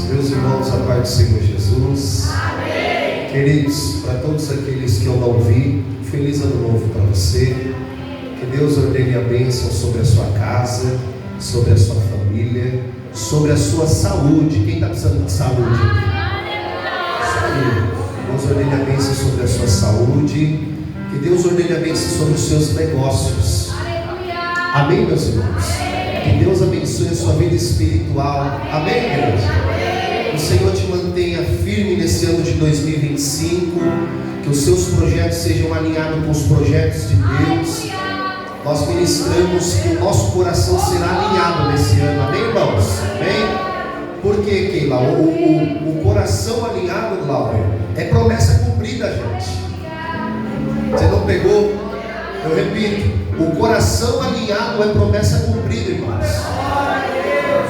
Meus irmãos, a paz do Senhor Jesus. Amém. Queridos, para todos aqueles que eu não vi, feliz ano novo para você. Que Deus ordene a bênção sobre a sua casa, sobre a sua família, sobre a sua saúde. Quem está precisando de saúde? Isso aí. Deus ordene a bênção sobre a sua saúde. Que Deus ordene a bênção sobre os seus negócios. Amém, meus irmãos? Que Deus abençoe a sua vida espiritual. Amém, igreja? O Senhor te mantenha firme nesse ano de 2025. Que os seus projetos sejam alinhados com os projetos de Deus. Nós ministramos que o nosso coração será alinhado nesse ano. Amém, irmãos? Amém? Por quê, Keila? O coração alinhado, Glauber, é promessa cumprida, gente. Você não pegou? Eu repito. O coração alinhado é promessa cumprida, irmãos.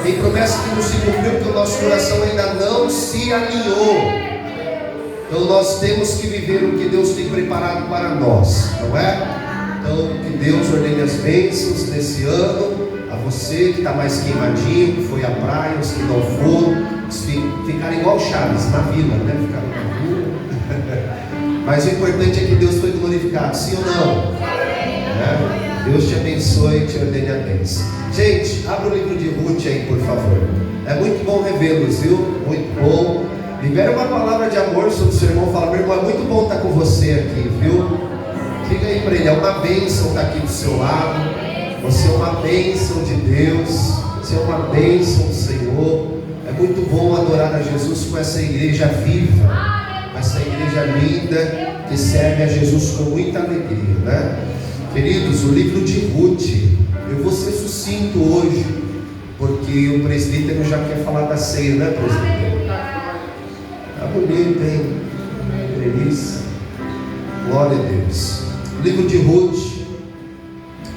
Tem promessa que não se cumpriu porque o nosso coração ainda não se alinhou. Então nós temos que viver o que Deus tem preparado para nós, não é? Então que Deus ordene as bênçãos nesse ano. A você que está mais queimadinho, que foi à praia, os que não foram, ficaram igual Chaves na vila, né? Ficaram na rua. Mas o importante é que Deus foi glorificado, sim ou não? Deus te abençoe e te ordene a bênção. Gente, abra o livro de Ruth aí, por favor. É muito bom revê-los, viu? Muito bom. Libera uma palavra de amor sobre o seu irmão. Fala, meu irmão, é muito bom estar com você aqui, viu? Diga aí para ele, é uma bênção estar aqui do seu lado. Você é uma bênção de Deus. Você é uma bênção do Senhor. É muito bom adorar a Jesus com essa igreja viva, essa igreja linda que serve a Jesus com muita alegria, né? Queridos, o livro de Ruth, eu vou ser sucinto hoje, porque o presbítero já quer falar da ceia, né, presbítero? Tá bonito, hein? Delícia. Glória a Deus. O livro de Ruth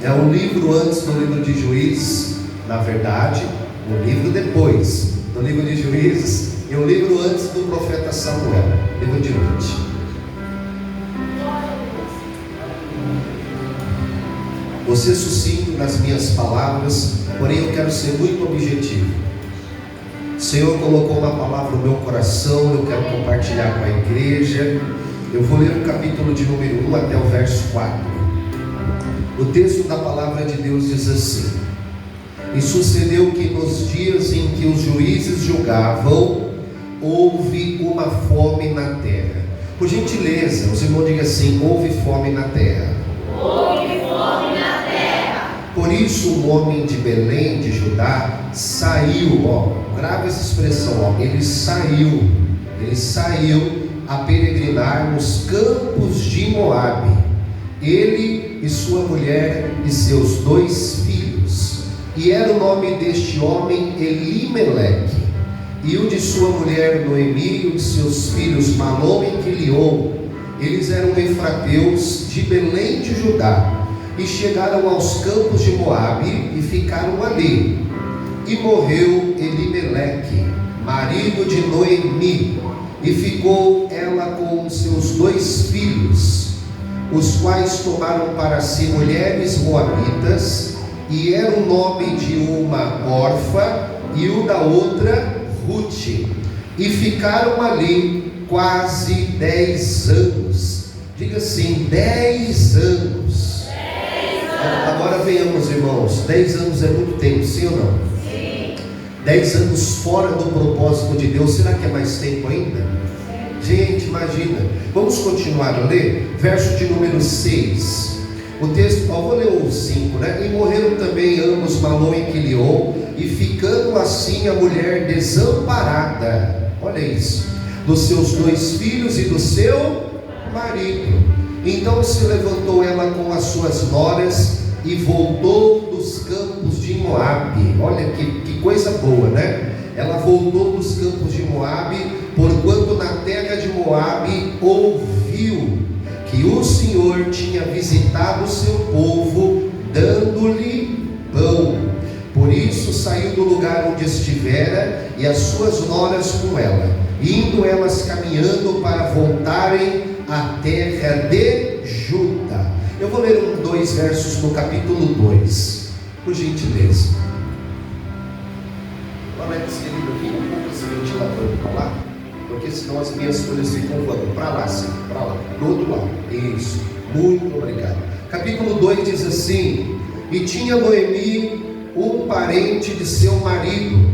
é um livro antes do livro de Juízes, na verdade, um livro depois do livro de Juízes e um livro antes do profeta Samuel, livro de Ruth. Vou ser sucinto nas minhas palavras, porém eu quero ser muito objetivo. O Senhor colocou uma palavra no meu coração, eu quero compartilhar com a igreja. Eu vou ler o capítulo de número 1 até o verso 4. O texto da palavra de Deus diz assim: E sucedeu que nos dias em que os juízes julgavam, houve uma fome na terra. Por gentileza, os irmãos digam assim: houve fome na terra. Houve fome na terra. Por isso um homem de Belém de Judá saiu, grava essa expressão, ele saiu a peregrinar nos campos de Moabe, ele e sua mulher e seus 2 filhos, e era o nome deste homem Elimeleque, e o de sua mulher Noemi, e o de seus filhos Malom e Quilion. Eles eram efrateus de Belém de Judá, e chegaram aos campos de Moabe e ficaram ali. E morreu Elimeleque, marido de Noemi, e ficou ela com seus 2 filhos, os quais tomaram para si mulheres moabitas, e era o nome de uma Orfa e o da outra Ruth, e ficaram ali quase 10 anos. Diga assim, 10 anos. Agora venhamos, irmãos. 10 anos é muito tempo, sim ou não? Sim. 10 anos fora do propósito de Deus, será que é mais tempo ainda? Sim. Gente, imagina. Vamos continuar a ler, verso de número 6. O texto, vou ler o 5, né? E morreram também ambos, Malom e Quilion, e ficando assim a mulher desamparada, olha isso, dos seus 2 filhos e do seu marido. Então se levantou ela com as suas noras e voltou dos campos de Moabe. Olha que coisa boa, né? Ela voltou dos campos de Moabe, porquanto na terra de Moabe ouviu que o Senhor tinha visitado o seu povo, dando-lhe pão. Por isso saiu do lugar onde estivera, e as suas noras com ela, indo elas caminhando para voltarem à terra de Judá. Eu vou ler 2 versos no capítulo 2, por gentileza. Alex, querido, aqui um pouco esse ventilador. voando para lá? Porque senão as minhas folhas ficam voando. Para lá, sim, para lá. Do outro lado. Isso. Muito obrigado. Capítulo 2 diz assim: e tinha Noemi um parente de seu marido,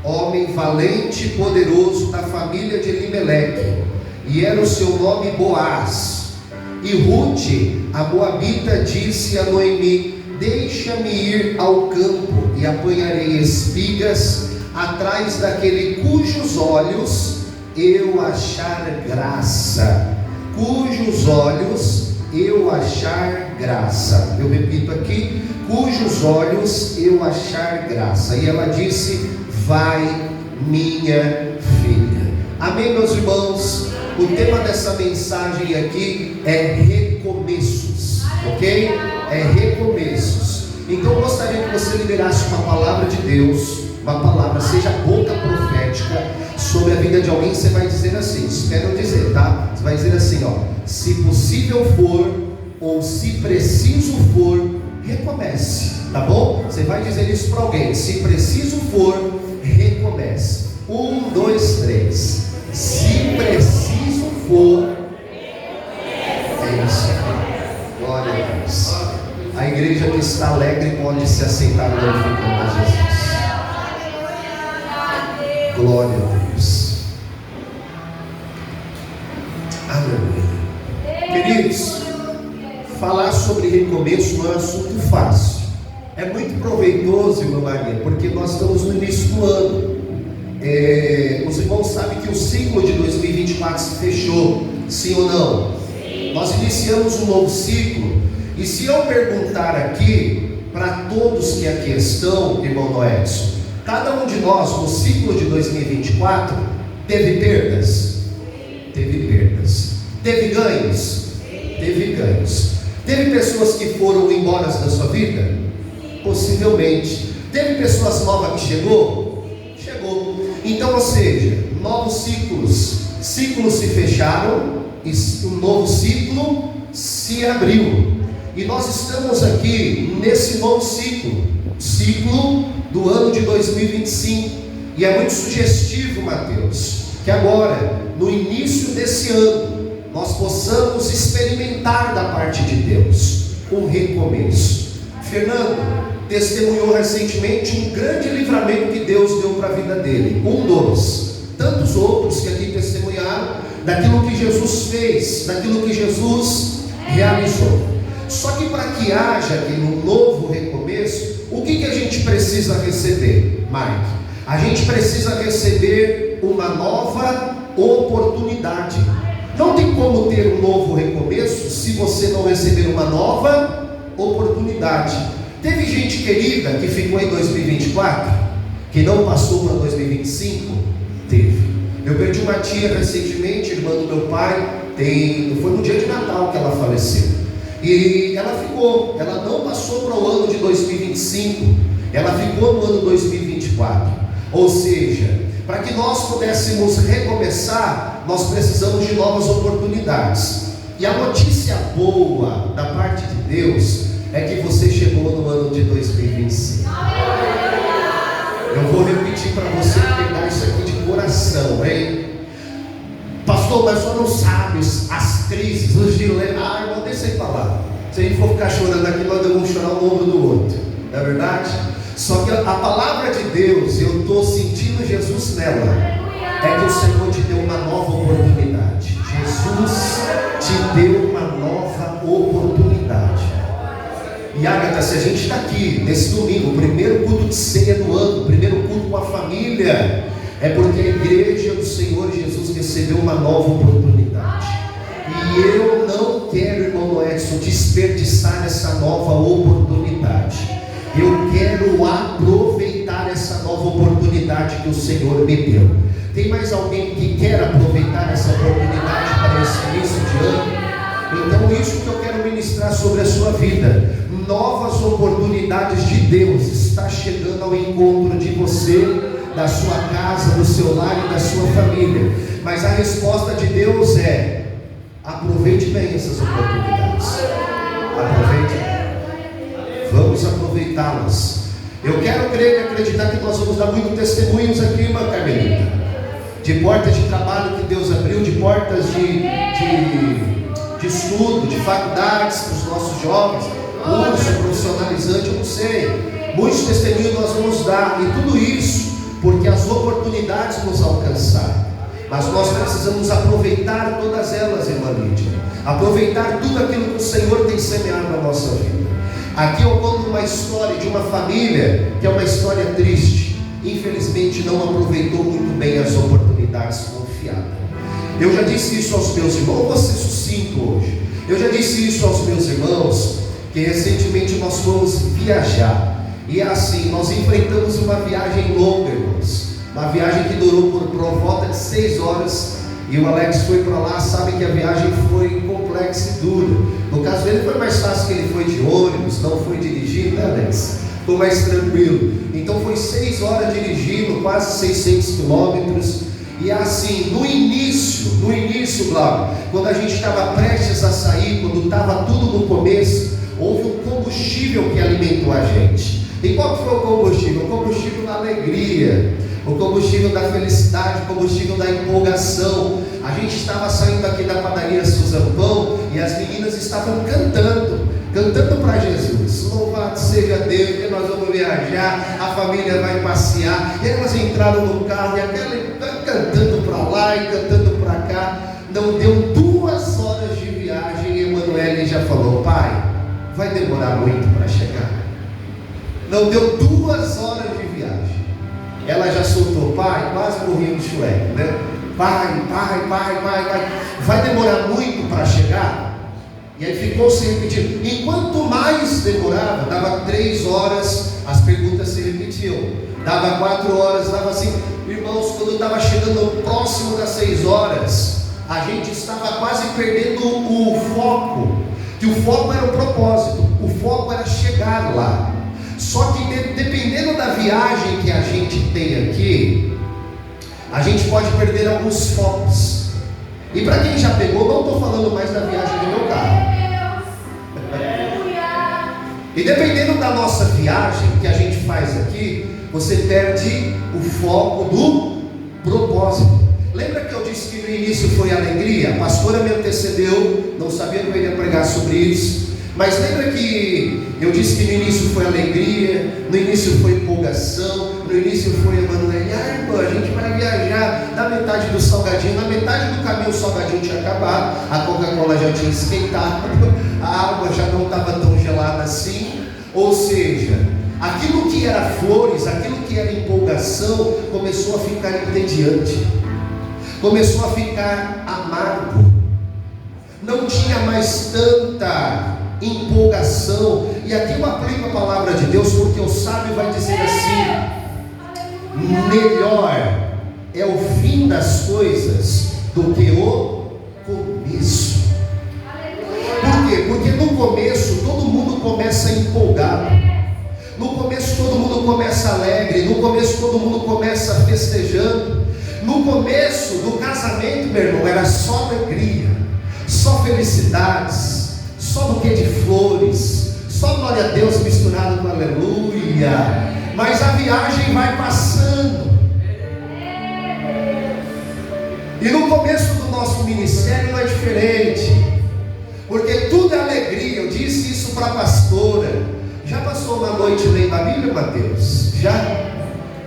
homem valente e poderoso da família de Elimeleque, e era o seu nome Boaz. E Rute, a moabita, disse a Noemi: deixa-me ir ao campo e apanharei espigas atrás daquele cujos olhos eu achar graça. Cujos olhos eu achar graça. Eu repito aqui: cujos olhos eu achar graça. E ela disse: vai, minha filha. Amém, meus irmãos? O tema dessa mensagem aqui é recomeços, ok? É recomeços. Então eu gostaria que você liberasse uma palavra de Deus, uma palavra, seja boca profética, sobre a vida de alguém. Você vai dizer assim, espero eu dizer, tá? Você vai dizer assim, ó: se possível for, ou se preciso for, recomece, tá bom? Você vai dizer isso para alguém: se preciso for, recomece. 1, 2, 3. Se preciso for, é isso. Glória a Deus. A igreja que está alegre pode se assentar glorificando a Jesus. Glória a Deus. Aleluia. Queridos, falar sobre recomeço não é um assunto fácil. É muito proveitoso, irmã Maria, porque nós estamos no início do ano. Os irmãos sabem que o ciclo de 2024 se fechou, sim ou não? Sim. Nós iniciamos um novo ciclo. E se eu perguntar aqui para todos que aqui estão, irmão Noedson, cada um de nós no ciclo de 2024 teve perdas? Teve perdas. Teve ganhos? Teve ganhos. Teve pessoas que foram embora da sua vida? Possivelmente. Teve pessoas novas que chegou? Chegou. Então, ou seja, novos ciclos se fecharam e um novo ciclo se abriu. E nós estamos aqui nesse novo ciclo do ano de 2025. E é muito sugestivo, Mateus, que agora, no início desse ano, nós possamos experimentar da parte de Deus um recomeço. Fernando testemunhou recentemente um grande livramento que Deus deu para a vida dele. Um dos tantos outros que aqui testemunharam daquilo que Jesus fez, daquilo que Jesus realizou. Só que para que haja aqui um novo recomeço, o que a gente precisa receber, Mike? A gente precisa receber uma nova oportunidade. Não tem como ter um novo recomeço se você não receber uma nova oportunidade. Teve gente querida que ficou em 2024, que não passou para 2025? Teve. Eu perdi uma tia recentemente, irmã do meu pai, foi no dia de Natal que ela faleceu. E ela não passou para o ano de 2025, ela ficou no ano 2024. Ou seja, para que nós pudéssemos recomeçar, nós precisamos de novas oportunidades. E a notícia boa da parte de Deus é que você chegou no ano de 2025. Eu vou repetir para você pegar isso aqui de coração, hein? Pastor, mas só não sabe as crises, os dilemas. Irmão, deixa eu falar. Se a gente for ficar chorando aqui, nós vamos chorar um ombro do outro. Não é verdade? Só que a palavra de Deus, eu estou sentindo Jesus nela, é que o Senhor te deu uma nova oportunidade. Jesus te deu uma nova oportunidade. E Agatha, se a gente está aqui nesse domingo, o primeiro culto de ceia do ano, o primeiro culto com a família, é porque a igreja do Senhor Jesus recebeu uma nova oportunidade. E eu não quero, irmão Edson, desperdiçar essa nova oportunidade. Eu quero aproveitar essa nova oportunidade que o Senhor me deu. Tem mais alguém que quer aproveitar essa oportunidade para esse início de ano? Então isso que eu quero ministrar sobre a sua vida. Novas oportunidades de Deus está chegando ao encontro de você, da sua casa, do seu lar e da sua família. Mas a resposta de Deus é: aproveite bem essas oportunidades. Aproveite. Vamos aproveitá-las. Eu quero crer e acreditar que nós vamos dar muitos testemunhos aqui, irmã Carmelita. de portas de trabalho que Deus abriu, de portas de estudo, de faculdades para os nossos jovens, curso profissionalizante, eu não sei. Muitos testemunhos nós vamos dar, e tudo isso porque as oportunidades nos alcançaram. Mas nós precisamos aproveitar todas elas, irmã Lídia. Aproveitar tudo aquilo que o Senhor tem semeado na nossa vida. Aqui eu conto uma história de uma família que é uma história triste. Infelizmente não aproveitou muito bem as oportunidades confiadas. Eu já disse isso aos meus irmãos, vou ser sucinto hoje. Eu já disse isso aos meus irmãos, que recentemente nós fomos viajar. E é assim, nós enfrentamos uma viagem longa, irmãos. Uma viagem que durou por volta de 6 horas. E o Alex foi para lá, sabe que a viagem foi complexa e dura. No caso dele foi mais fácil, que ele foi de ônibus, não foi dirigindo, né, Alex? Ficou mais tranquilo. Então foi 6 horas dirigindo, quase 600 quilômetros. E assim, no início, Glauco, quando a gente estava prestes a sair, quando estava tudo no começo, houve um combustível que alimentou a gente. E qual foi o combustível? O combustível da alegria, o combustível da felicidade, o combustível da empolgação. A gente estava saindo aqui da padaria Suzano Pão e as meninas estavam cantando para Jesus. Louvado seja Deus, que nós vamos viajar, a família vai passear. E elas entraram no carro e aquela cantando para lá e cantando para cá. Não deu 2 horas de viagem e Emanuele já falou: pai, vai demorar muito para chegar. Não deu 2 horas de viagem. Ela já soltou: pai, quase morri no chueque, né? Pai, vai demorar muito para chegar? E aí ficou se repetindo. Enquanto mais demorava, dava 3 horas, as perguntas se repetiam. Dava 4 horas, dava assim. Irmãos, quando estava chegando próximo das 6 horas, a gente estava quase perdendo o foco. Que o foco era o propósito, o foco era chegar lá. Só que dependendo da viagem que a gente tem aqui, a gente pode perder alguns focos. E para quem já pegou, não estou falando mais da viagem do meu carro. E dependendo da nossa viagem que a gente faz aqui, você perde o foco do propósito. Lembra que eu disse que no início foi alegria? A pastora me antecedeu, não sabia que eu ia pregar sobre isso. Mas lembra que eu disse que no início foi alegria, no início foi empolgação, no início foi Emanuele: irmão, a gente vai viajar, na metade do salgadinho, na metade do caminho o salgadinho tinha acabado, a Coca-Cola já tinha esquentado, a água já não estava tão gelada assim. Ou seja, aquilo que era flores, aquilo que era empolgação, começou a ficar entediante, começou a ficar amargo, não tinha mais tanta empolgação. E aqui eu aplico a palavra de Deus, porque o sábio vai dizer assim: melhor é o fim das coisas do que o começo. Por quê? Porque no começo todo mundo começa empolgado, no começo todo mundo começa alegre, no começo todo mundo começa festejando. No começo do casamento, meu irmão, era só alegria, só felicidades, só buquê de flores, só glória a Deus misturado com aleluia. Mas a viagem vai passando. E no começo do nosso ministério não é diferente, porque tudo é alegria. Eu disse isso para a pastora. Já passou uma noite lendo a Bíblia, Mateus? Já?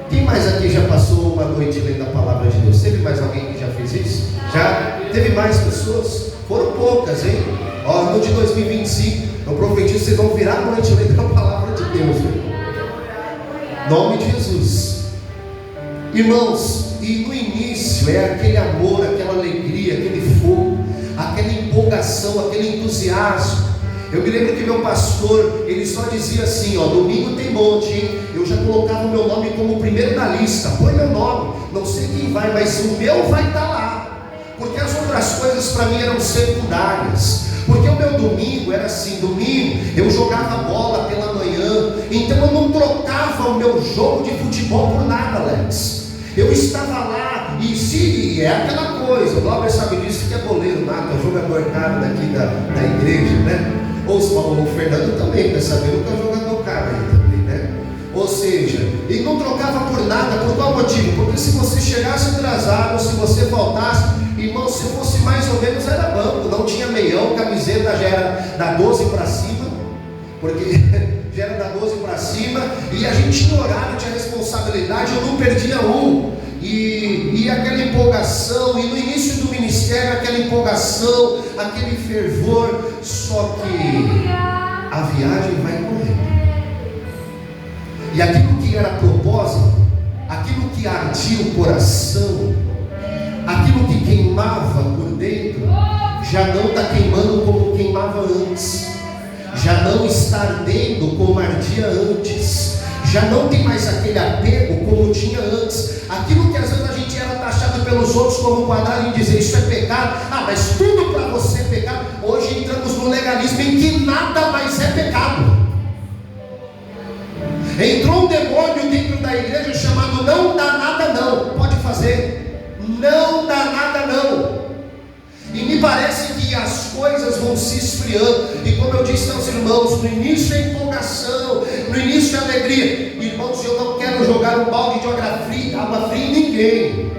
Quem mais aqui já passou uma noite lendo a palavra de Deus? Teve mais alguém que já fez isso? Já? Teve mais pessoas? Foram poucas, hein? Ó, no de 2025, eu profetizo, vocês vão virar a noite lendo a palavra de Deus, hein? Nome de Jesus. Irmãos, e no início é aquele amor, aquela alegria, aquele fogo, aquela empolgação, aquele entusiasmo. Eu me lembro que meu pastor, ele só dizia assim: ó, domingo tem monte, hein? Eu já colocava o meu nome como o primeiro da lista. Põe meu nome, não sei quem vai, mas o meu vai estar lá, porque as outras coisas para mim eram secundárias. Porque o meu domingo era assim: domingo eu jogava bola pela manhã, então eu não trocava o meu jogo de futebol por nada, Alex. Eu estava lá, e se é aquela coisa, o Glauber sabe disso, que é goleiro nada, o jogo é marcado daqui da igreja, né? Ou o Fernando também, quer saber, nunca é jogador cara aí também, né? Ou seja, ele não trocava por nada. Por qual motivo? Porque se você chegasse atrasado, ou se se fosse mais ou menos era banco, não tinha meião, camiseta já era da 12 para cima, porque já era da 12 para cima, e a gente tinha horário, tinha responsabilidade, eu não perdia um, e aquela empolgação, e no início do ministério, aquela empolgação, aquele fervor, só que a viagem vai correndo, e aquilo que era propósito, aquilo que ardia o coração, aquilo que queimava por dentro, já não está queimando como queimava antes, já não está ardendo como ardia antes, já não tem mais aquele apego como tinha antes, aquilo que às vezes a gente era taxado pelos outros como quadrado e dizer isso é pecado, mas tudo para você é pecado. Hoje entramos no legalismo em que nada mais é pecado. Entrou um demônio dentro da igreja chamado não dá nada não, pode fazer, não dá nada não, e me parece que as coisas vão se esfriando, e como eu disse aos irmãos, no início é empolgação, no início é alegria, irmãos, eu não quero jogar um balde de água fria em ninguém,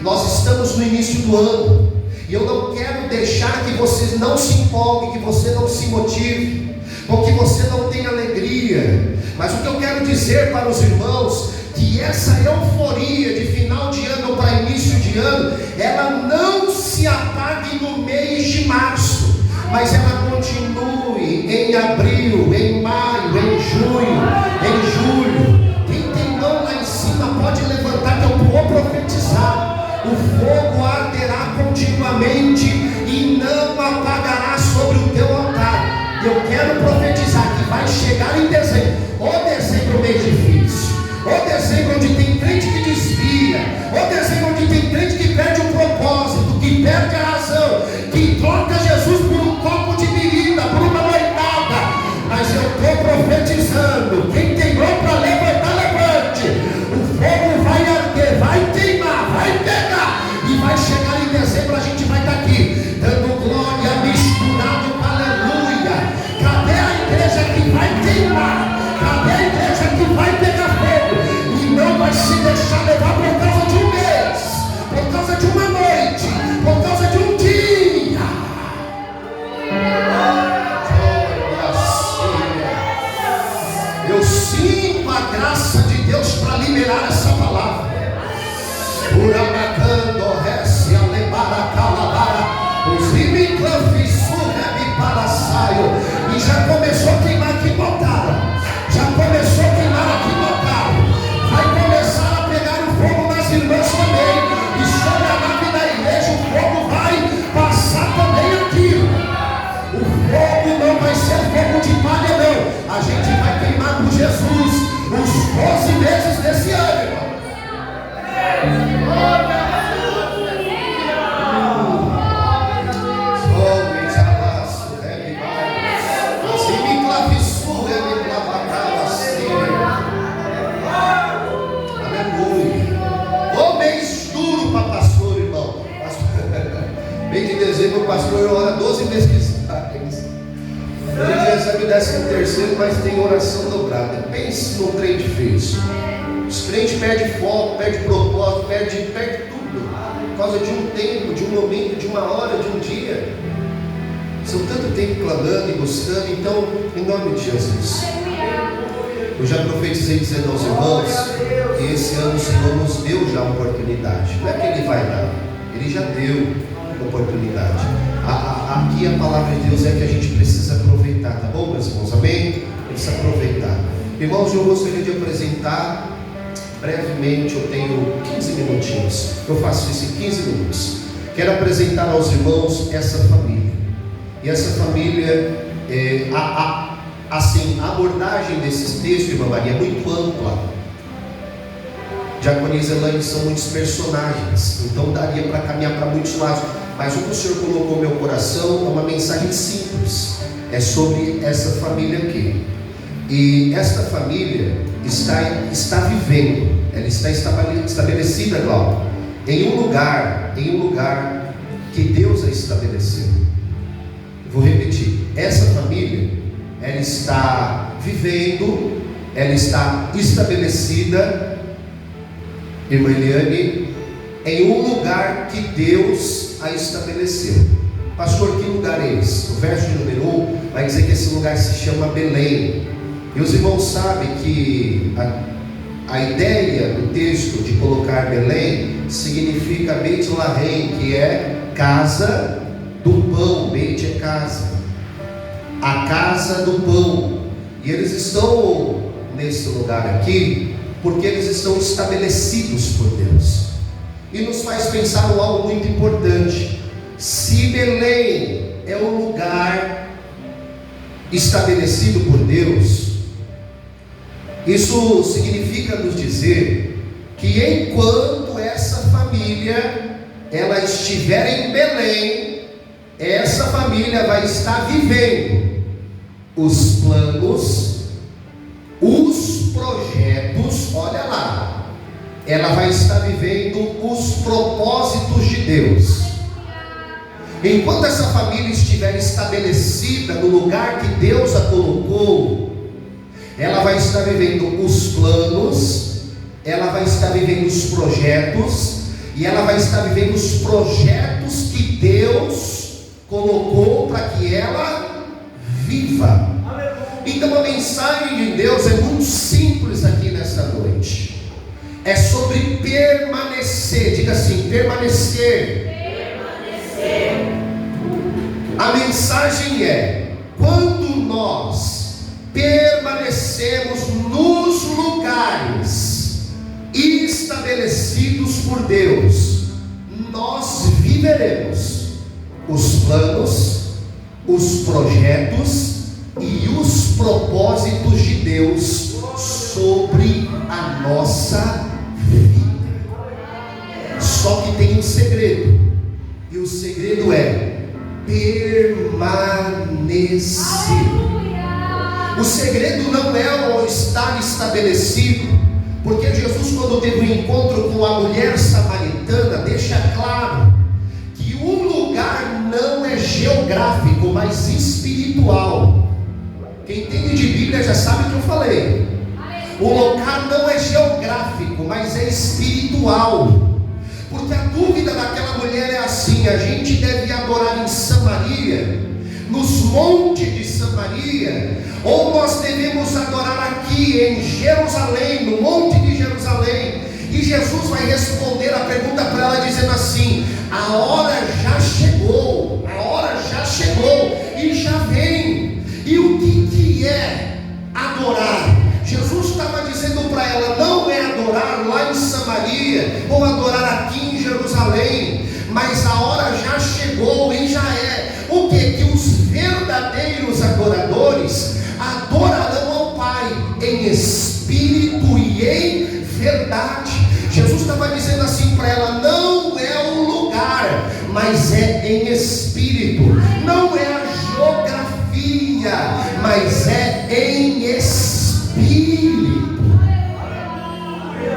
nós estamos no início do ano, e eu não quero deixar que você não se empolgue, que você não se motive, ou que você não tenha alegria, mas o que eu quero dizer para os irmãos, que essa euforia de final de ano para início de ano, ela não se apague no mês de março, mas ela continue em abril, em maio, em junho, em julho. Quem tem mão lá em cima pode levantar, que eu vou profetizar, o fogo arderá continuamente e não apagará sobre o teu altar. Eu quero profetizar que vai chegar em dezembro, ou dezembro mês difícil, ou dezembro onde tem crente que desvia, ou dezembro onde tem crente que perde o propósito, que perde a razão, que troca Jesus por um copo de bebida, por uma noitada, mas eu estou profetizando, quem tem mão para levantar, levante, o fogo vai arder, vai queimar, vai pegar, e vai chegar em dezembro, a gente vai estar aqui, dando glória, misturado, aleluia. Cadê a igreja que vai queimar? Cadê a igreja que vai pegar fogo? E não vai se deixar levar por causa de um mês, por causa de uma noite, por causa de um dia. Eu sinto a graça de Deus para liberar essa palavra. Urabacando, rece, alebara, calabara, os imiclanfisu, rebe para saio. E já começou a queimar aqui, botaram. Já começou a queimar aqui, botaram. Vai começar a pegar o fogo nas irmãs também. E sobre a nave da igreja o fogo vai passar também aqui. O fogo não vai ser fogo de palha não. A gente vai queimar por Jesus os 12 meses desse ano, irmão. Mês de dezembro o pastor ora 12 meses. A gente recebe o 13º, mas tem oração dobrada. Pense num trem difícil. Os crentes perdem foco, perdem propósito, perdem tudo, por causa de um tempo, de um momento, de uma hora, de um dia. São tanto tempo clamando e buscando. Então, em nome de Jesus, eu já profetizei dizendo aos irmãos que esse ano o Senhor nos deu já uma oportunidade. Não é que Ele vai dar, Ele já deu oportunidade. Aqui a palavra de Deus é que a gente precisa aproveitar, tá bom, meus irmãos? Amém? Precisa aproveitar. Irmãos, eu gostaria de apresentar brevemente, eu tenho 15 minutinhos, eu faço isso em 15 minutos. Quero apresentar aos irmãos essa família. E essa família, assim, a abordagem desses textos, irmã Maria, é muito ampla. Diaconisa Elaine, são muitos personagens, então daria para caminhar para muitos lados, mas o que o Senhor colocou no meu coração é uma mensagem simples, é sobre essa família aqui. E esta família está vivendo, ela está estabelecida, Glauco, em um lugar que Deus a estabeleceu. Vou repetir, essa família, ela está vivendo, ela está estabelecida, irmã Eliane, em um lugar que Deus a estabeleceu. Pastor, que lugar é esse? O verso de número 1 vai dizer que esse lugar se chama Belém. E os irmãos sabem que a ideia do texto de colocar Belém significa Beit Lahem, que é casa do pão. Beit é casa, a casa do pão. E eles estão nesse lugar aqui porque eles estão estabelecidos por Deus. E nos faz pensar em algo muito importante. Se Belém é um lugar estabelecido por Deus, isso significa nos dizer que enquanto essa família ela estiver em Belém, essa família vai estar vivendo os planos, os projetos, olha lá, ela vai estar vivendo os propósitos de Deus. Enquanto essa família estiver estabelecida no lugar que Deus a colocou, ela vai estar vivendo os planos, ela vai estar vivendo os projetos, e ela vai estar vivendo os projetos que Deus colocou para que ela viva. Então a mensagem de Deus é muito simples aqui nesta noite. É sobre permanecer. Diga assim: permanecer. A mensagem é: quando nós permanecemos nos lugares estabelecidos por Deus, nós viveremos os planos, os projetos e os propósitos de Deus sobre a nossa vida. Só que tem um segredo, e o segredo é permanecer. O segredo não é o estar estabelecido, porque Jesus, quando teve um encontro com a mulher samaritana, deixa claro que o lugar não é geográfico, mas espiritual. Quem entende de Bíblia já sabe o que eu falei. O local não é geográfico, mas é espiritual. Porque a dúvida daquela mulher é assim: a gente deve adorar em Samaria, nos montes de Samaria, ou nós devemos adorar aqui em Jerusalém, no monte de Jerusalém? E Jesus vai responder a pergunta para ela dizendo assim: a hora já chegou, a hora já chegou e já vem. E o que é adorar? Jesus estava dizendo para ela: não é adorar lá em Samaria, ou adorar aqui em Jerusalém, mas a hora já chegou e já é. O que? Que os verdadeiros adoradores adorarão ao Pai em espírito e em verdade. Jesus estava dizendo assim para ela: não é o lugar, mas é em espírito. Não é a geografia, mas é em espírito.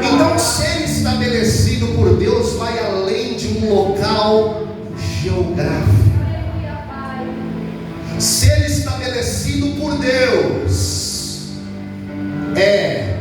Então, ser estabelecido por Deus vai além de um local geográfico. Ser estabelecido por Deus é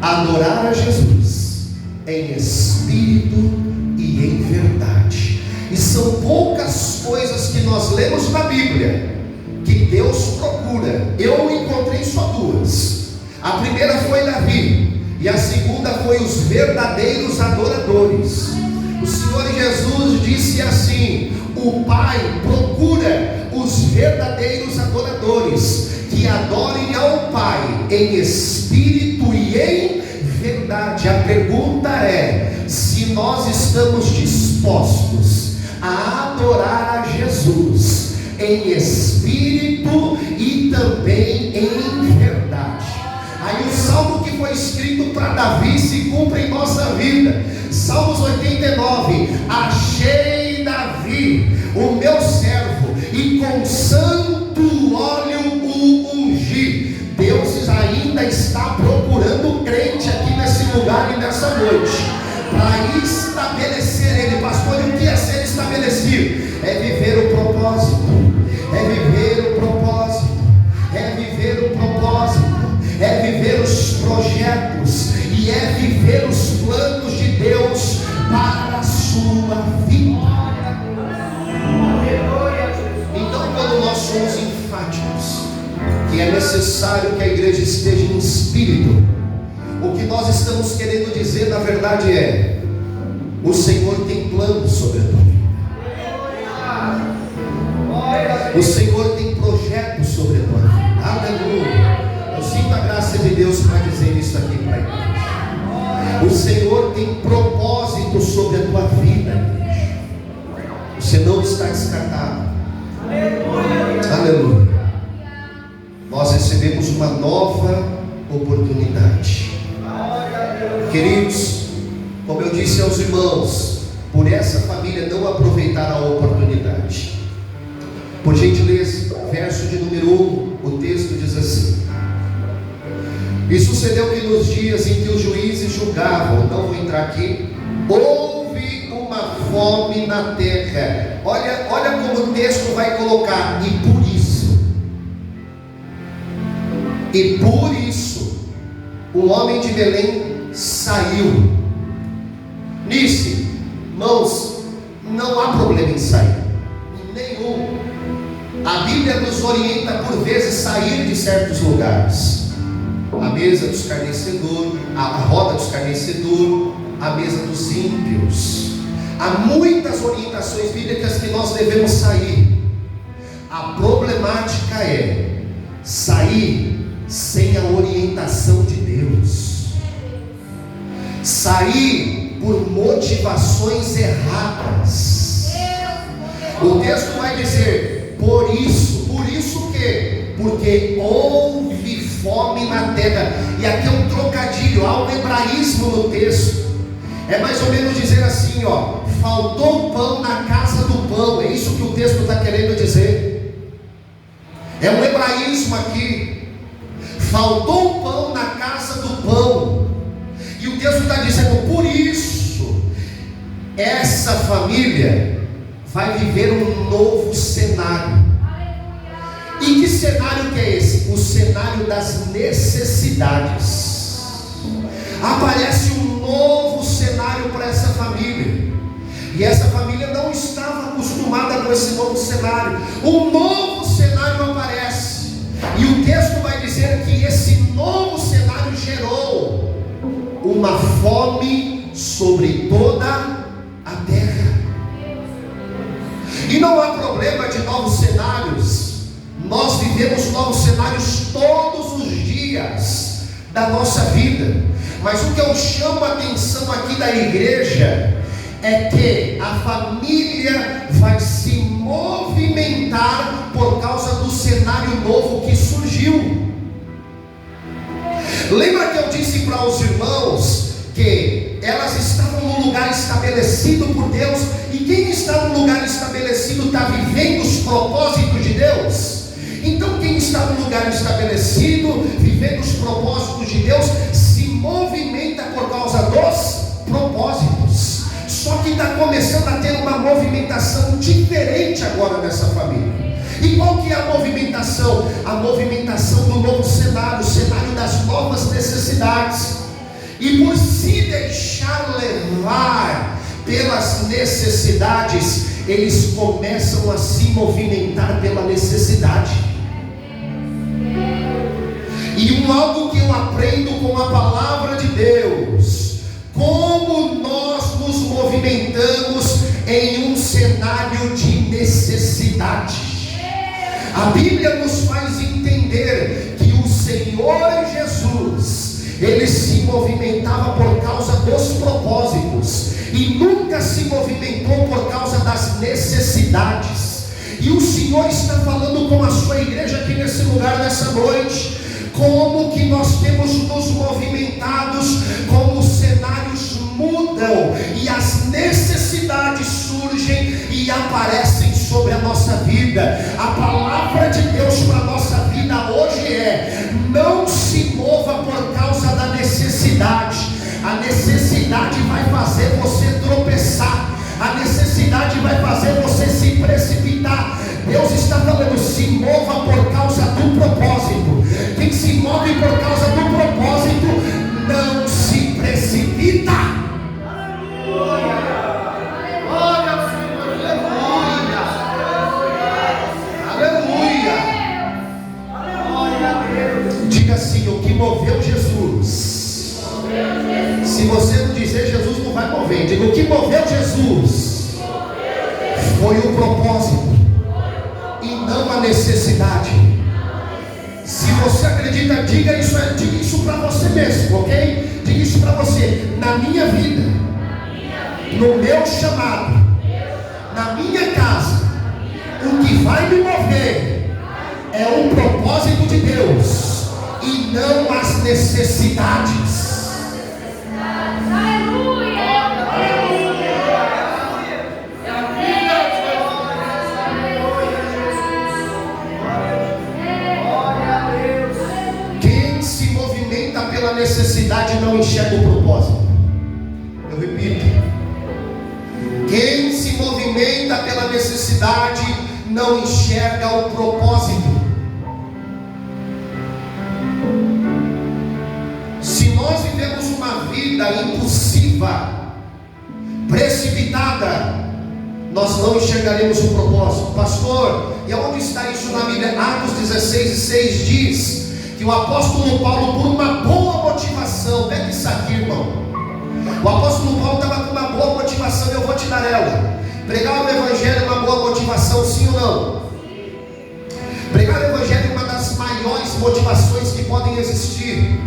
adorar a Jesus em espírito e em verdade. E são poucas coisas que nós lemos na Bíblia que Deus procura. Eu encontrei só duas. A primeira foi Davi, e a segunda foi os verdadeiros adoradores. O Senhor Jesus disse assim: o Pai procura os verdadeiros adoradores, que adorem ao Pai em espírito e em verdade. A pergunta é: se nós estamos dispostos a adorar a Jesus em espírito e também em verdade. Aí o salmo que foi escrito para Davi se cumpre em nossa vida. Salmos 89: achei Davi, o meu servo, e com santo óleo o ungi. Deus ainda está procurando crente aqui nesse lugar e nessa noite, para estabelecer ele. Pastor, e o que é ser estabelecido? É viver o propósito, é viver o propósito, é viver o propósito, é viver os projetos, e é viver os planos de Deus para necessário que a igreja esteja em espírito. O que nós estamos querendo dizer, na verdade, é: o Senhor tem planos sobre a tua vida. O Senhor tem projetos sobre a tua vida. Aleluia. Eu sinto a graça de Deus para dizer isso aqui para a igreja. O Senhor tem propósito sobre a tua vida, igreja. Você não está descartado. Aleluia. Nós recebemos uma nova oportunidade. Queridos, como eu disse aos irmãos, por essa família não aproveitar a oportunidade. Por gentileza, verso de número 1, o texto diz assim: e sucedeu que nos dias em que os juízes julgavam, não vou entrar aqui, houve uma fome na terra. Olha como o texto vai colocar: e por isso o homem de Belém saiu. Nisso, irmãos, não há problema em sair nenhum. A Bíblia nos orienta por vezes sair de certos lugares. A mesa do escarnecedor, a roda do escarnecedor, a mesa dos ímpios. Há muitas orientações bíblicas que nós devemos sair. A problemática é sair sem a orientação de Deus, sair por motivações erradas. O texto vai dizer: por isso o quê? Porque houve fome na terra. E aqui é um trocadilho, há um hebraísmo no texto. É mais ou menos dizer assim, ó: faltou pão na casa do pão. É isso que o texto está querendo dizer. É um hebraísmo aqui. Faltou pão na casa do pão. E o texto está dizendo: por isso essa família vai viver um novo cenário. E que cenário que é esse? O cenário das necessidades. Aparece um novo cenário para essa família. E essa família não estava acostumada com esse novo cenário. Um novo cenário aparece. E o texto vai dizer que esse novo cenário gerou uma fome sobre toda a terra. E não há problema de novos cenários. Nós vivemos novos cenários todos os dias da nossa vida. Mas o que eu chamo a atenção aqui da igreja é que a família vai se movimentar por causa do cenário novo que surgiu. Lembra que eu disse para os irmãos que elas estavam num lugar estabelecido por Deus? E quem está num lugar estabelecido está vivendo os propósitos de Deus. Então quem está num lugar estabelecido, vivendo os propósitos de Deus, se movimenta por causa dos propósitos. Só que está começando a ter uma movimentação diferente agora nessa família. E qual que é a movimentação? A movimentação do novo cenário, o cenário das novas necessidades. E por se deixar levar pelas necessidades, eles começam a se movimentar pela necessidade. E algo que eu aprendo com a palavra de Deus: como nós nos movimentamos em um cenário de necessidade. A Bíblia nos faz entender que o Senhor Jesus, Ele se movimentava por causa dos propósitos e nunca se movimentou por causa das necessidades. E o Senhor está falando com a sua igreja aqui nesse lugar, nessa noite. Como que nós temos nos movimentados, como os cenários mudam e as necessidades surgem e aparecem sobre a nossa vida. A palavra de Deus para a nossa vida hoje é: não se mova por causa da necessidade. A necessidade vai fazer você tropeçar. A necessidade vai fazer você se precipitar. Deus está falando: se mova por causa do propósito. Quem se move por causa do propósito não se precipita. Aleluia. Glória ao Senhor. Aleluia. Aleluia. dizer, Jesus não vai mover. Diga, o que moveu Jesus foi o propósito e não a necessidade. Se você acredita, diga isso para você mesmo, ok? Diga isso para você. Na minha vida, no meu chamado, na minha casa, o que vai me mover é o propósito de Deus e não as necessidades. Quem se movimenta pela necessidade não enxerga o propósito. Eu repito. Quem se movimenta pela necessidade não enxerga o propósito. Se nós vivemos uma vida impulsiva, precipitada, nós não enxergaremos o propósito. Pastor, e onde está isso na Bíblia? Atos 16:6 diz que o apóstolo Paulo, por uma boa motivação, pega isso aqui, irmão. O apóstolo Paulo estava com uma boa motivação, eu vou te dar ela. Pregar o evangelho é uma boa motivação, sim ou não? Pregar o evangelho é uma das maiores motivações que podem existir.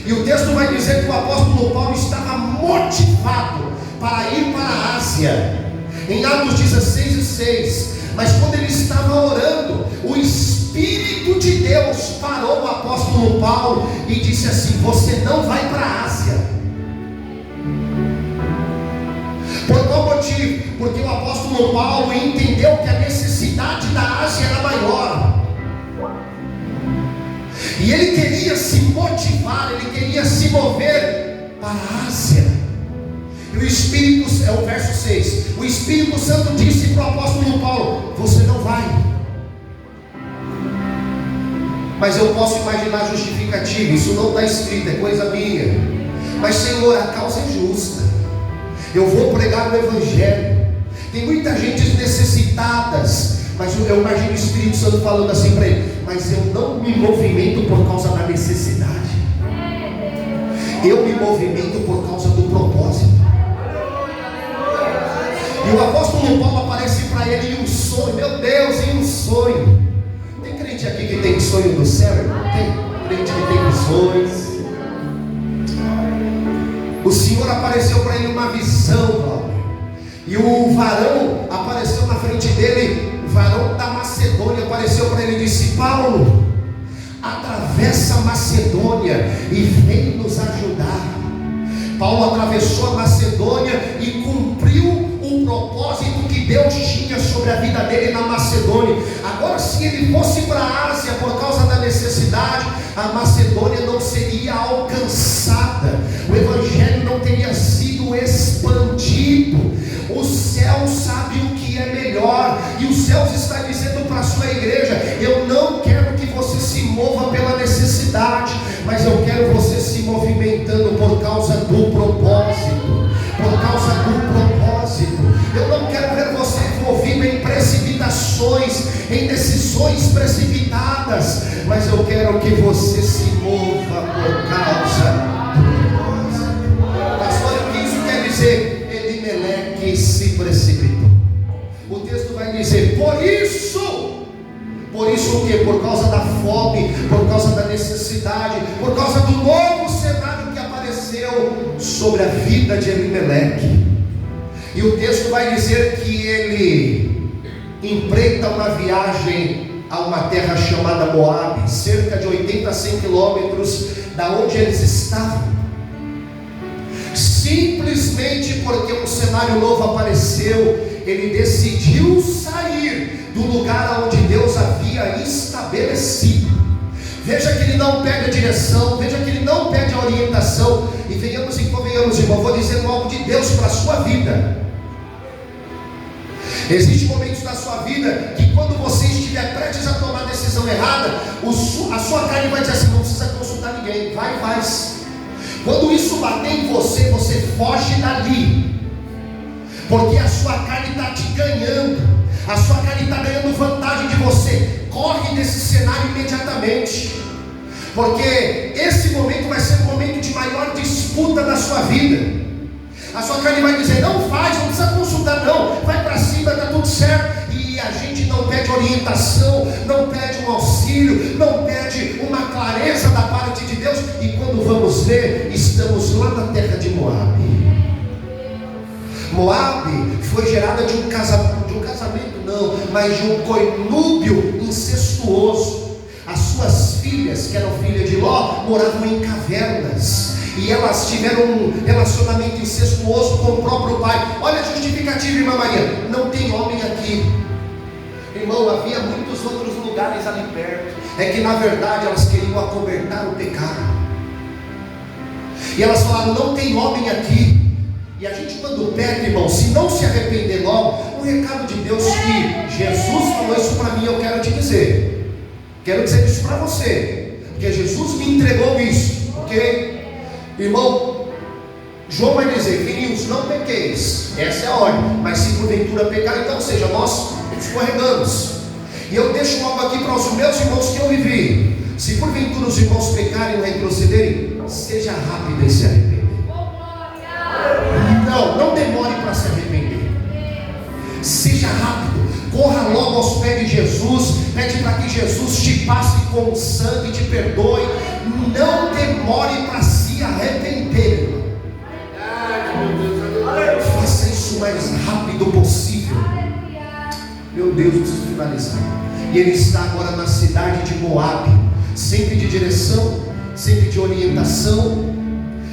E o texto vai dizer que o apóstolo Paulo estava motivado para ir para a Ásia, em Atos 16:6. Mas quando ele estava orando, o Espírito de Deus parou o apóstolo Paulo e disse assim: você não vai para a Ásia. Por qual motivo? Porque o apóstolo Paulo entendeu que a necessidade da Ásia era maior, e ele queria se motivar, ele queria se mover para a Ásia. E o Espírito, é o verso 6, o Espírito Santo disse para o apóstolo Paulo: você não vai. Mas eu posso imaginar a justificativa, isso não está escrito, é coisa minha. Mas Senhor, a causa é justa, eu vou pregar o evangelho, tem muita gente necessitadas, mas eu imagino o Espírito Santo falando assim para ele: mas eu não me movimento por causa da necessidade, eu me movimento por causa do propósito. E o apóstolo Paulo aparece para ele em um sonho. Meu Deus, em um sonho. Tem crente aqui que tem sonho do céu? Tem crente que tem visões. O Senhor apareceu para ele uma visão, Paulo. E o varão apareceu na frente dele, o varão da Macedônia apareceu para ele e disse: Paulo, atravessa a Macedônia e vem nos ajudar. Paulo atravessou a Macedônia e cumpriu o propósito que Deus tinha sobre a vida dele na Macedônia. Agora, se ele fosse para a Ásia por causa da necessidade, a Macedônia não seria alcançada, o evangelho não teria sido expandido. O céu sabe o que é melhor, e os céus está dizendo para a sua igreja: eu não quero que você se mova pela necessidade, mas eu quero você se movimentando por causa do propósito. Por causa do propósito. Eu não quero ver você envolvido em precipitações, em decisões precipitadas, mas eu quero que você se mova por causa do propósito. Pastor, o que isso quer dizer? Elimeleque se precipitou. O texto vai dizer: por isso o que? Por causa da fome, por causa da necessidade, por causa do novo cenário que apareceu sobre a vida de Elimeleque. E o texto vai dizer que ele empreita uma viagem a uma terra chamada Moabe, cerca de 80 a 100 quilômetros da onde eles estavam. Simplesmente porque um cenário novo apareceu, ele decidiu sair do lugar onde Deus havia estabelecido. Veja que ele não perde a direção, veja que ele não perde a orientação. E venhamos e convenhamos, irmão, vou dizer algo de Deus para a sua vida. Existem momentos na sua vida que quando você estiver prestes a tomar a decisão errada, a sua carne vai dizer assim: não precisa consultar ninguém, vai e faz. Quando isso bater em você, você foge dali, porque a sua carne está te ganhando, a sua carne está ganhando vantagem de você. Corre desse cenário imediatamente, porque esse momento vai ser um momento de maior disputa na sua vida. ver, estamos lá na terra de Moabe. Moabe foi gerada de um casamento não, mas de um conúbio incestuoso. As suas filhas, que eram filhas de Ló, moravam em cavernas, e elas tiveram um relacionamento incestuoso com o próprio pai. Olha a justificativa, irmã Maria: não tem homem aqui. Irmão, havia muitos outros lugares ali perto. É que na verdade elas queriam acobertar o pecado, e elas falaram: não tem homem aqui. E a gente, quando peca, irmão, se não se arrepender logo, um recado de Deus que Jesus falou isso para mim, eu quero te dizer. Quero dizer isso para você, porque Jesus me entregou isso, ok? Irmão, João vai dizer: filhinhos, não pequeis, essa é a ordem, mas se porventura pecar, então, ou seja, nós escorregamos. E eu deixo algo aqui para os meus irmãos que eu vivi: se porventura os irmãos pecarem ou retrocederem, seja rápido em se arrepender. Não demore para se arrepender. Seja rápido, corra logo aos pés de Jesus, pede para que Jesus te passe com o sangue e te perdoe. Não demore para se arrepender. Faça isso o mais rápido possível. Meu Deus, preciso finalizar. E ele está agora na cidade de Moabe, sempre de direção, sempre de orientação.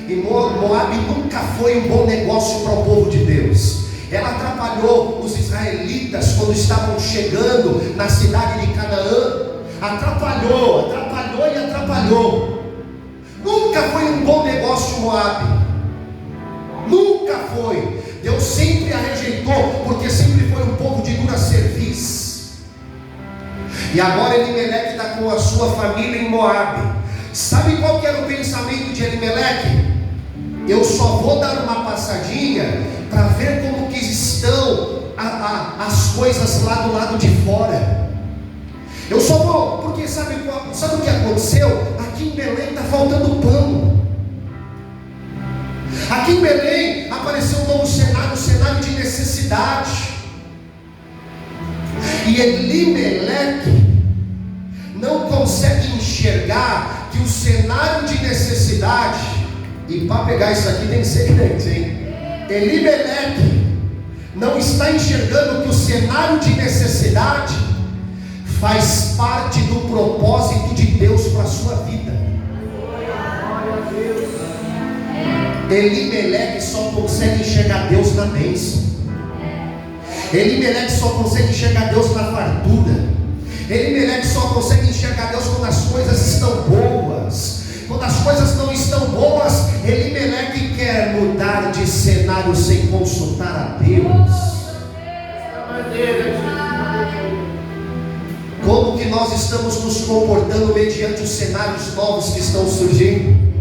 E Moabe nunca foi um bom negócio para o povo de Deus. Ela atrapalhou os israelitas quando estavam chegando na cidade de Canaã. Atrapalhou. Nunca foi um bom negócio Moabe. Nunca foi. Deus sempre a rejeitou, porque sempre foi um povo de dura cerviz. E agora Elimeleque está com a sua família em Moabe. Sabe qual que era o pensamento de Elimeleque? Eu só vou dar uma passadinha para ver como que estão as coisas lá do lado de fora. Eu só vou, porque sabe o que aconteceu? Aqui em Belém está faltando pão. Aqui em Belém apareceu um novo cenário, um cenário de necessidade. E Elimeleque não consegue enxergar que o cenário de necessidade, e para pegar isso aqui tem que ser crente, hein? Elimeleque não está enxergando que o cenário de necessidade faz parte do propósito de Deus para a sua vida. Elimeleque só consegue enxergar Deus na bênção. Elimeleque só consegue enxergar Deus na fartura. Elimeleque só consegue enxergar Deus quando as coisas estão boas. Quando as coisas não estão boas, Elimeleque quer mudar de cenário sem consultar a Deus. Como que nós estamos nos comportando mediante os cenários novos que estão surgindo?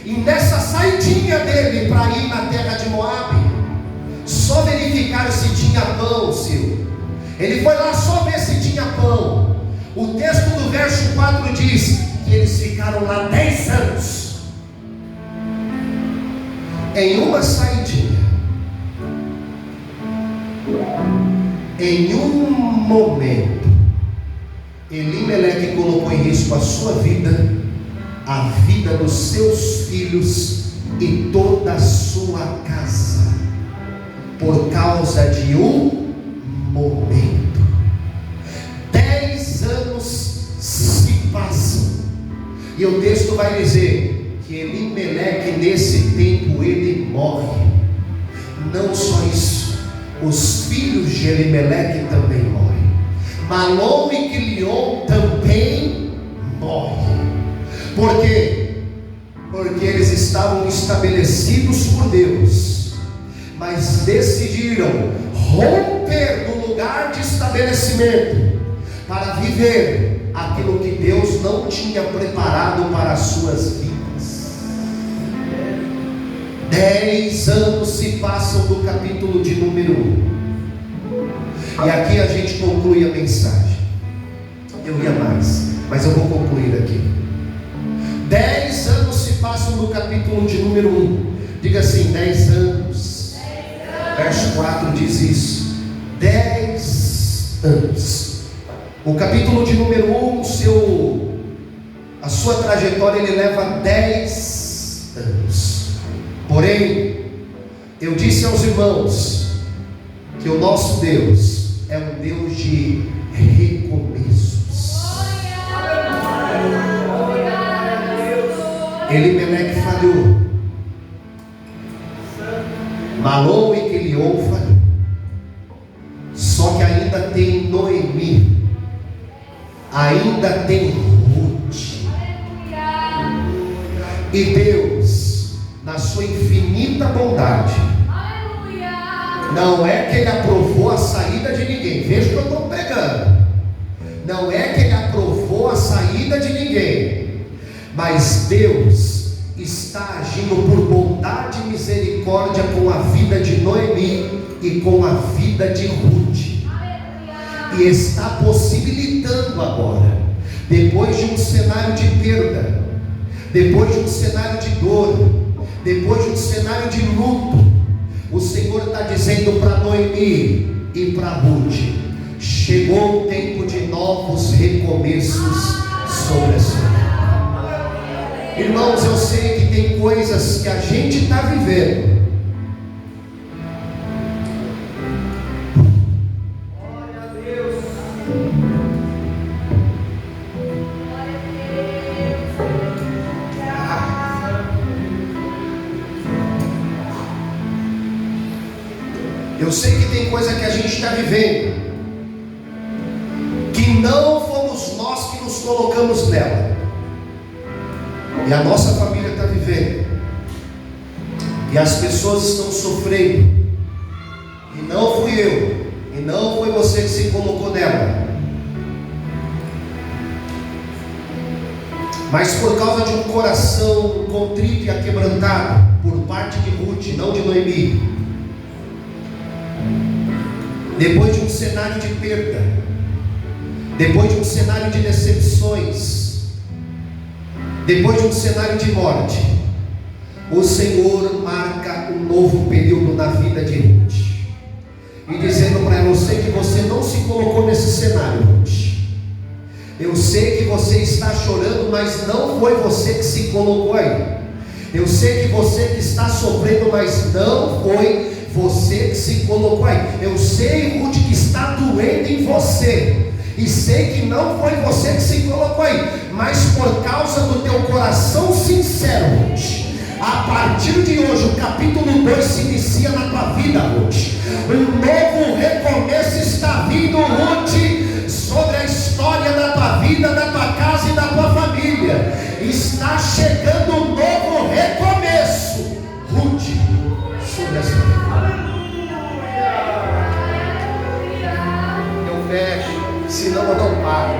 E nessa saidinha dele para ir na terra de Moabe, só verificar se tinha pão, Silvio. Ele foi lá só ver se tinha pão. O texto do verso 4 diz que eles ficaram lá 10 anos. Em uma saidinha, em um momento, Elimeleque colocou em risco a sua vida, a vida dos seus filhos e toda a sua casa, por causa de um momento. 10 anos se passam, e o texto vai dizer que Elimeleque nesse tempo ele morre. Não só isso, os filhos de Elimeleque também morrem. Malom e Quilion também morrem. Por quê? Porque eles estavam estabelecidos por Deus, mas decidiram romper do lugar de estabelecimento para viver aquilo que Deus não tinha preparado para as suas vidas. 10 anos se passam do capítulo de número 1. E aqui a gente conclui a mensagem. Eu ia mais, mas eu vou concluir aqui. 10 anos se passam do capítulo de número 1. Diga assim: 10 anos. Verso 4 diz isso. 10 anos. O capítulo de número 1, a sua trajetória, ele leva 10 anos. Porém, eu disse aos irmãos que o nosso Deus é um Deus de recomeços. Elimeleque falhou, Malom e Quilion falhou, só que ainda tem Noemi, ainda tem Ruth. E Deus, na sua infinita bondade, não é que Ele aprovou a saída de ninguém. Veja o que eu estou pregando. Não é que Ele aprovou a saída de ninguém, mas Deus está agindo por bondade e misericórdia com a vida de Noemi e com a vida de Ruth. E está possibilitando agora, depois de um cenário de perda, depois de um cenário de dor, depois de um cenário de luto, o Senhor está dizendo para Noemi e para Ruth: chegou o tempo de novos recomeços sobre a sua vida. Irmãos, eu sei que tem coisas que a gente está vivendo, eu sei que tem coisa que a gente está vivendo, que não fomos nós que nos colocamos nela, e a nossa família está vivendo, e as pessoas estão sofrendo, e não fui eu, e não foi você que se colocou nela, mas por causa de um coração contrito e aquebrantado, por parte de Ruth, não de Noemi, depois de um cenário de perda, depois de um cenário de decepções, depois de um cenário de morte, o Senhor marca um novo período na vida de Ruth, e dizendo para ela: eu sei que você não se colocou nesse cenário, Ruth, eu sei que você está chorando, mas não foi você que se colocou aí. Eu sei que você que está sofrendo, mas não foi você que se colocou aí. Eu sei, Ruth, que está doendo em você, e sei que não foi você que se colocou aí, mas por causa do teu coração sincero, Ruth, a partir de hoje o capítulo 2 se inicia na tua vida, Ruth. Um novo recomeço está vindo, Ruth, sobre a história da tua vida, da tua casa e da tua família. Está chegando um novo recomeço, Ruth, sobre a sua vida. Eu fecho, senão eu não paro.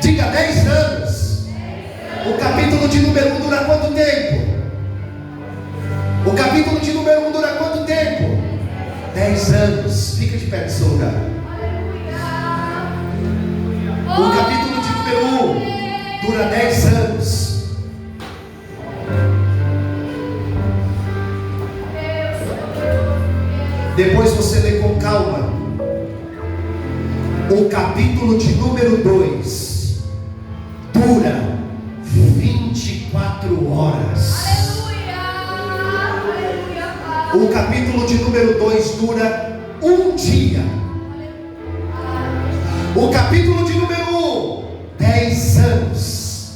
Diga: 10 anos. O capítulo de número 1 dura quanto tempo? O capítulo de número 1 dura quanto tempo? 10 anos. Fica de pé no seu lugar. O capítulo de número 1 dura 10 anos. Depois você lê com calma. O capítulo de número 2 dura 24 horas. O capítulo de número 2 dura um dia. O capítulo de número 1, 10 anos.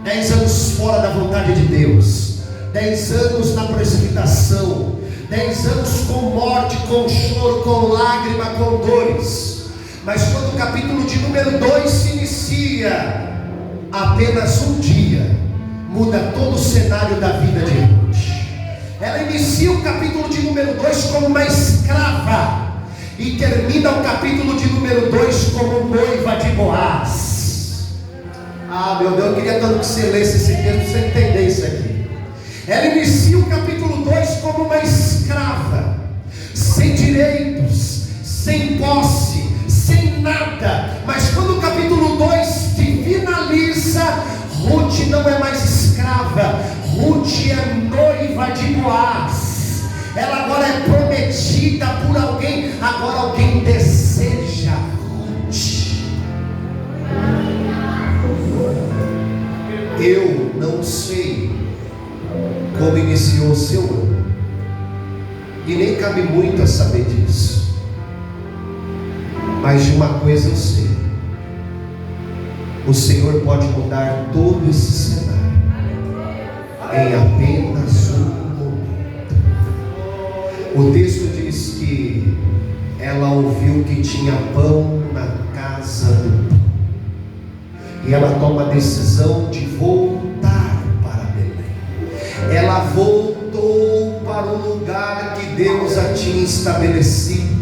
10 anos fora da vontade de Deus. 10 anos na precipitação. 10 anos com morte, com choro, com lágrima, com dores. Mas quando o capítulo de número 2 se inicia, apenas um dia muda todo o cenário da vida de Ruth. Ela inicia o capítulo de número 2 como uma escrava, e termina o capítulo de número 2 como noiva de Boaz. Ah, meu Deus, eu queria tanto que você lesse esse texto para você entender isso aqui. Ela inicia o capítulo 2 como uma escrava, sem direitos, sem posse, sem nada. Mas quando o capítulo 2 se finaliza, Ruth não é mais escrava, Ruth é noiva de Boaz. Ela agora é prometida por alguém, agora alguém deseja Ruth. Eu não sei como iniciou o seu ano. E nem cabe muito a saber disso. Mas de uma coisa eu sei: o Senhor pode mudar todo esse cenário em apenas um momento. O texto diz que ela ouviu que tinha pão na casa do pão, e ela toma a decisão de voltar para Belém. Ela voltou para o lugar que Deus a tinha estabelecido,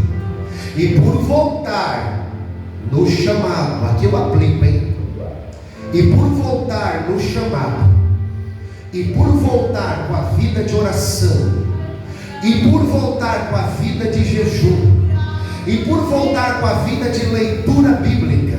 e por voltar no chamado, aqui eu aplico, hein? E por voltar no chamado, e por voltar com a vida de oração, e por voltar com a vida de jejum, e por voltar com a vida de leitura bíblica,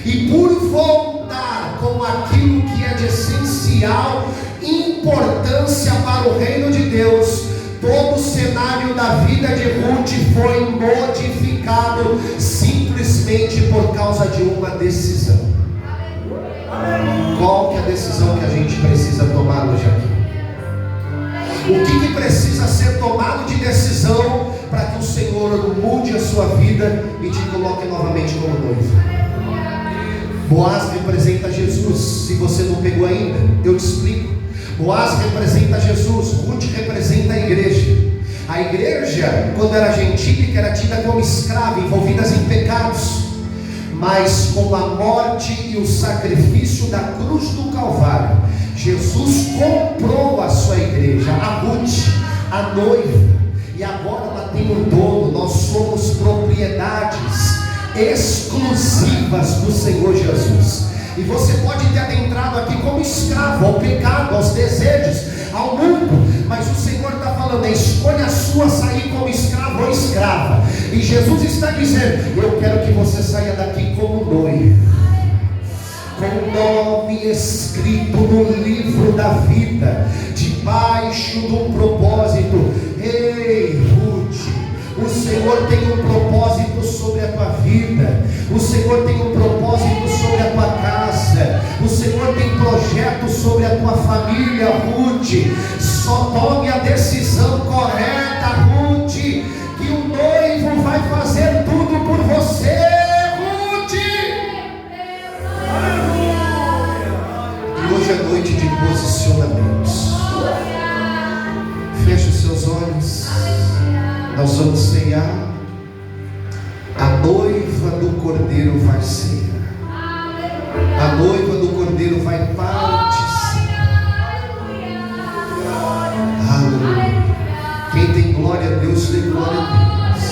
e por voltar com aquilo que é de essencial importância para o reino de Deus, todo o cenário da vida de Ruth foi modificado simplesmente por causa de uma decisão. Qual que é a decisão que a gente precisa tomar hoje aqui? O que precisa ser tomado de decisão para que o Senhor mude a sua vida e te coloque novamente como noivo? Boaz representa Jesus. Se você não pegou ainda, eu te explico. Boaz representa Jesus, Ruth representa a igreja. A igreja, quando era gentílica, era tida como escrava, envolvidas em pecados. Mas com a morte e o sacrifício da cruz do Calvário, Jesus comprou a sua igreja, a Ruth, a noiva, e agora ela tem um dono. Nós somos propriedades exclusivas do Senhor Jesus. E você pode ter adentrado aqui como escravo ao pecado, aos desejos, ao mundo, mas o Senhor está falando: é escolha sua sair como escravo ou escrava. E Jesus está dizendo: eu quero que você saia daqui como noivo, com o nome escrito no livro da vida, debaixo de um propósito. Ei, Ruth, o Senhor tem um propósito sobre a tua vida, o Senhor tem um propósito sobre a tua casa, o Senhor tem projetos sobre a tua família, Ruth. Só tome a decisão correta, Ruth, que o noivo vai fazer tudo por você, Ruth. E hoje é noite de posicionamentos. Feche os seus olhos. Nós vamos ceiar. A noiva do Cordeiro vai ceiar. A noiva do Cordeiro vai participar. Aleluia. Quem tem glória a Deus, dê glória a Deus.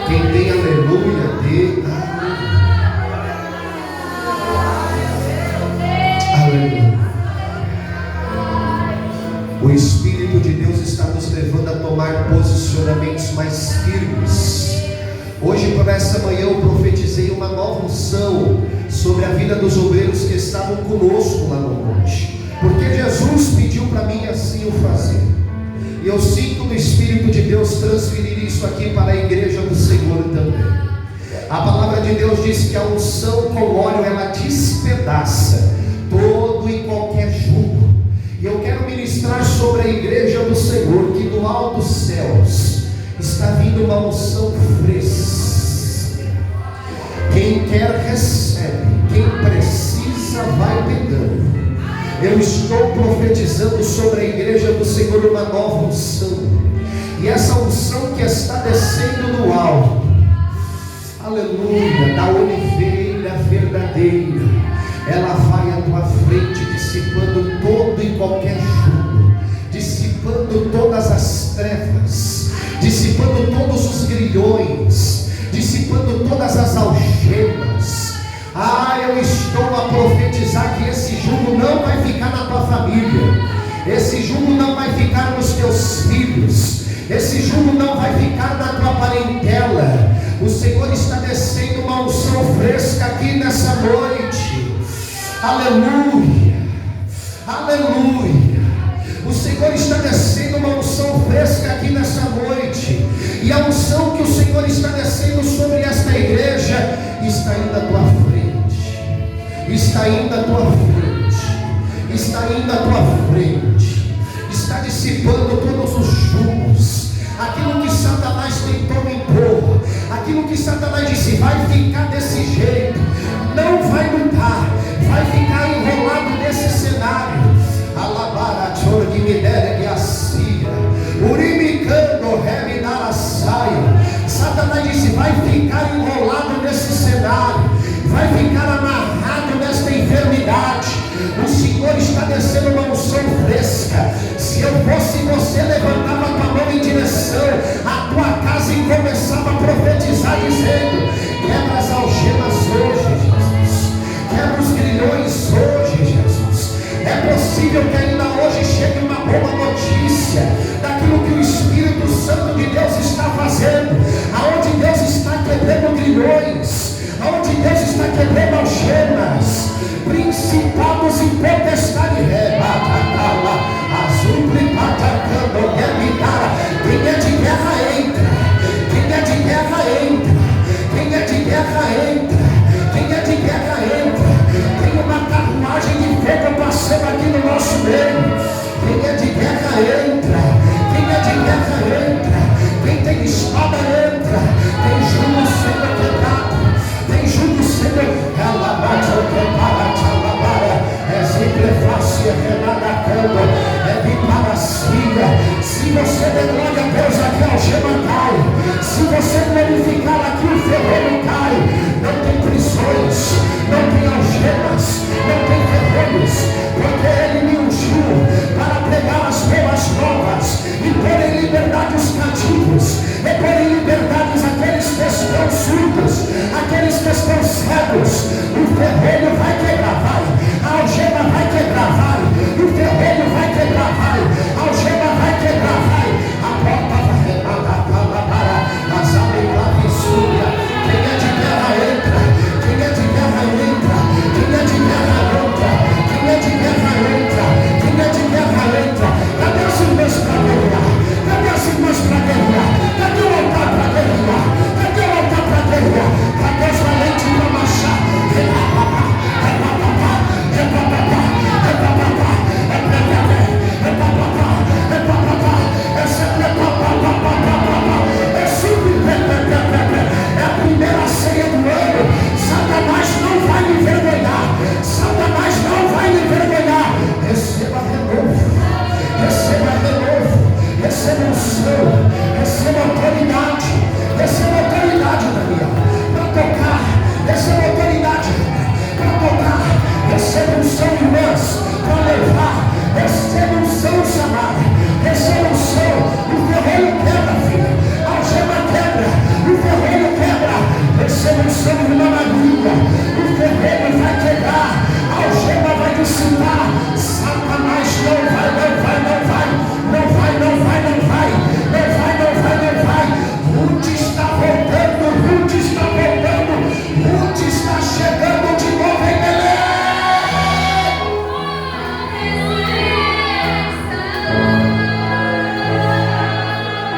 Quem tem aleluia, dê aleluia. Aleluia. O Espírito de Deus está nos levando a tomar posicionamentos mais firmes. Hoje, por essa manhã, eu profetizei uma nova unção sobre a vida dos obreiros que estavam conosco lá no monte, porque Jesus pediu para mim assim o fazer. E eu sinto no Espírito de Deus transferir isso aqui para a igreja do Senhor também. A palavra de Deus diz que a unção com óleo, ela despedaça todo e qualquer jugo. E eu quero ministrar sobre a igreja do Senhor que do alto dos céus está vindo uma unção fresca. Quem quer recebe, quem precisa vai pegando. Eu estou profetizando sobre a igreja do Senhor uma nova unção, e essa unção que está descendo do alto, aleluia, da oliveira verdadeira, ela vai à tua frente, dissipando todo e qualquer jugo, dissipando todas as trevas, dissipando todos os grilhões, dissipando todas as algemas. Eu estou a profetizar que esse jugo não vai ficar na tua família, esse jugo não vai ficar nos teus filhos, esse jugo não vai ficar na tua parentela. O Senhor está descendo uma unção fresca aqui nessa noite. Aleluia, aleluia. O Senhor está descendo uma unção fresca aqui nessa noite, e a unção que o Senhor está descendo sobre esta igreja está indo à tua frente, está indo à tua frente, está indo à tua frente, está dissipando todos os jugos. Aquilo que Satanás tentou impor, aquilo que Satanás disse, vai ficar desse jeito, não vai mudar, vai ficar enrolado nesse cenário. Alabara, choro que me dera que assia, urimicando, reminara a saia. Satanás disse, vai ficar enrolado nesse cenário, vai ficar amarrado nesta enfermidade. O Senhor está descendo uma unção fresca. Se eu fosse você, levantava a tua mão em direção à tua casa e começava a profetizar, dizendo: quebra as algemas hoje, Jesus, quebra os grilhões hoje, Jesus. É possível que ainda hoje chegue uma boa notícia daquilo que o Espírito Santo de Deus está fazendo, aonde Deus está quebrando grilhões, aonde Deus está quebrando algemas, principados e potestade. Quem é de guerra entra, quem é de guerra entra, quem é de guerra entra, quem é de guerra entra. Tem uma carruagem de fogo passando aqui no nosso meio. Quem é de guerra entra, quem é de guerra entra, quem tem espada entra. Tem jugo sendo quebrado, tem jugo sendo é sempre fácil, é viparacida. Se você der glória a Deus, aqui a algema cai. Se você glorificar aqui, o ferreiro cai. Não tem prisões, não tem algemas, não tem ferreiros, porque Ele me ungiu para pregar as boas novas e pôr em liberdade os cativos, e pôr